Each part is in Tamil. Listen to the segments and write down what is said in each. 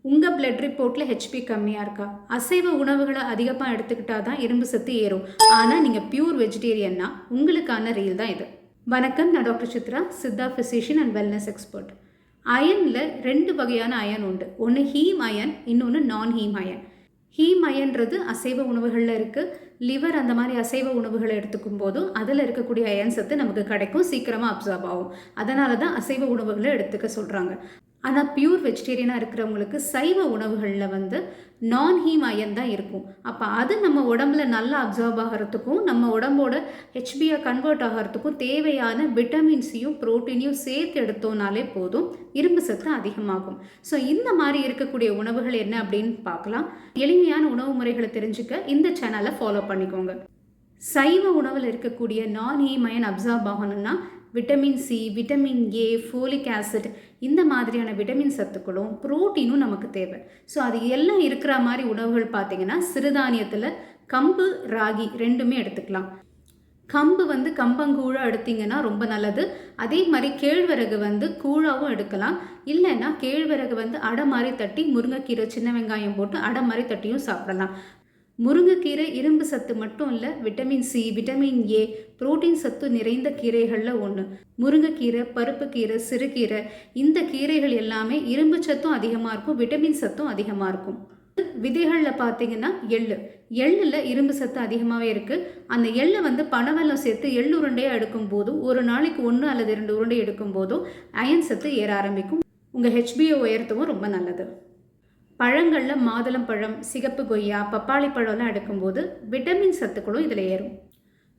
உங்கள் பிளட் ரிப்போர்ட்டில் ஹெச்பி கம்மியாக இருக்கா? அசைவ உணவுகளை அதிகமாக எடுத்துக்கிட்டால் தான் இரும்பு சத்து ஏறும். ஆனால் நீங்கள் பியூர் வெஜிடேரியன்னா உங்களுக்கான ரீல் தான் இது. வணக்கம், நான் doctor Chitra, Siddha physician and wellness expert. அயனில் 2 வகையான அயன் உண்டு. ஒன்று ஹீம் அயன், இன்னொன்று நான் ஹீம் அயன். ஹீம் அயன்றது அசைவ உணவுகளில் இருக்குது. லிவர் அந்த மாதிரி அசைவ உணவுகளை எடுத்துக்கும் போதும் அதில் இருக்கக்கூடிய அயன் சத்து நமக்கு கிடைக்கும், சீக்கிரமாக அப்சார்ப் ஆகும். அதனால தான் அசைவ உணவுகளை எடுத்துக்க சொல்கிறாங்க. ஆனால் பியூர் வெஜிடேரியனாக இருக்கிறவங்களுக்கு சைவ உணவுகளில் நான் ஹீம் அயன் தான் இருக்கும். அப்போ அது நம்ம உடம்புல நல்லா அப்சார்ப் ஆகிறதுக்கும் நம்ம உடம்போட ஹெச்பியாக கன்வெர்ட் ஆகிறதுக்கும் தேவையான விட்டமின் சியும் புரோட்டீனையும் சேர்த்து எடுத்தோம்னாலே போதும், இரும்பு சத்து அதிகமாகும். ஸோ இந்த மாதிரி இருக்கக்கூடிய உணவுகள் என்ன அப்படின்னு பார்க்கலாம். எளிமையான உணவு முறைகளை தெரிஞ்சுக்க இந்த சேனலை ஃபாலோ பண்ணிக்கோங்க. சைவ உணவில் இருக்கக்கூடிய நான் ஹீம் அயன் அப்சார்ப் ஆகணும்னா vitamin C, vitamin A, folic acid இந்த மாதிரியான விட்டமின் சத்துக்களும் புரோட்டீனும் நமக்கு தேவை. ஸோ அது எல்லாம் இருக்கிற மாதிரி உணவுகள் பார்த்திங்கன்னா சிறுதானியத்தில் கம்பு, ராகி ரெண்டுமே எடுத்துக்கலாம். கம்பு கம்பங்கூழாக எடுத்திங்கன்னா ரொம்ப நல்லது. அதே மாதிரி கேழ்வரகு கூழாவும் எடுக்கலாம். இல்லைன்னா கேழ்வரகு அடை மாதிரி தட்டி முருங்கைக்கீரை, சின்ன வெங்காயம் போட்டு அடை மாதிரி தட்டியும் சாப்பிடலாம். முருங்கைக்கீரை இரும்பு சத்து மட்டும் இல்லை, vitamin C, vitamin A, protein சத்து நிறைந்த கீரைகளில் ஒன்று. முருங்கைக்கீரை, பருப்பு கீரை, சிறுகீரை இந்த கீரைகள் எல்லாமே இரும்பு சத்தும் அதிகமாக இருக்கும், விட்டமின் சத்தும் அதிகமாக இருக்கும். விதைகளில் பார்த்தீங்கன்னா எள்ளில் இரும்பு சத்து அதிகமாகவே இருக்குது. அந்த எள்ளை பனவெல்லம் சேர்த்து எள்ளு உருண்டையாக எடுக்கும் போதும், ஒரு நாளைக்கு 1 அல்லது 2 உருண்டை எடுக்கும் போதும் அயன் சத்து ஏற ஆரம்பிக்கும். உங்கள் ஹெச்பிஓ உயர்த்தவும் ரொம்ப நல்லது. பழங்களில் மாதுளம் பழம், சிகப்பு கொய்யா, பப்பாளி பழம்லாம் எடுக்கும்போது விட்டமின் சத்துக்களும் இதில் ஏறும்.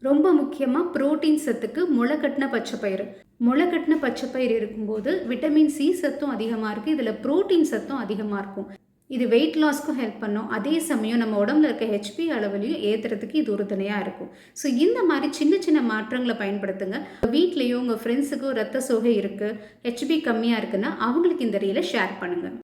ரொம்ப முக்கியமாக புரோட்டீன் சத்துக்கு முளைக்கட்டின பச்சைப்பயிறு. முளைக்கட்டின பச்சைப்பயிறு இருக்கும்போது விட்டமின் சி சத்தும் அதிகமாக இருக்குது, இதில் புரோட்டீன் சத்தும் அதிகமாக இருக்கும். இது வெயிட் லாஸ்க்கும் ஹெல்ப் பண்ணும். அதே சமயம் நம்ம உடம்புல இருக்க ஹெச்பி அளவுலையும் ஏற்றுறதுக்கு இது உறுதுணையாக இருக்கும். ஸோ இந்த மாதிரி சின்ன சின்ன மாற்றங்களை பயன்படுத்துங்க. வீட்லேயும் உங்கள் ஃப்ரெண்ட்ஸுக்கும் ரத்த சோகை இருக்குது, ஹெச்பி கம்மியாக இருக்குன்னா அவங்களுக்கு இந்த ரீலை ஷேர் பண்ணுங்கள்.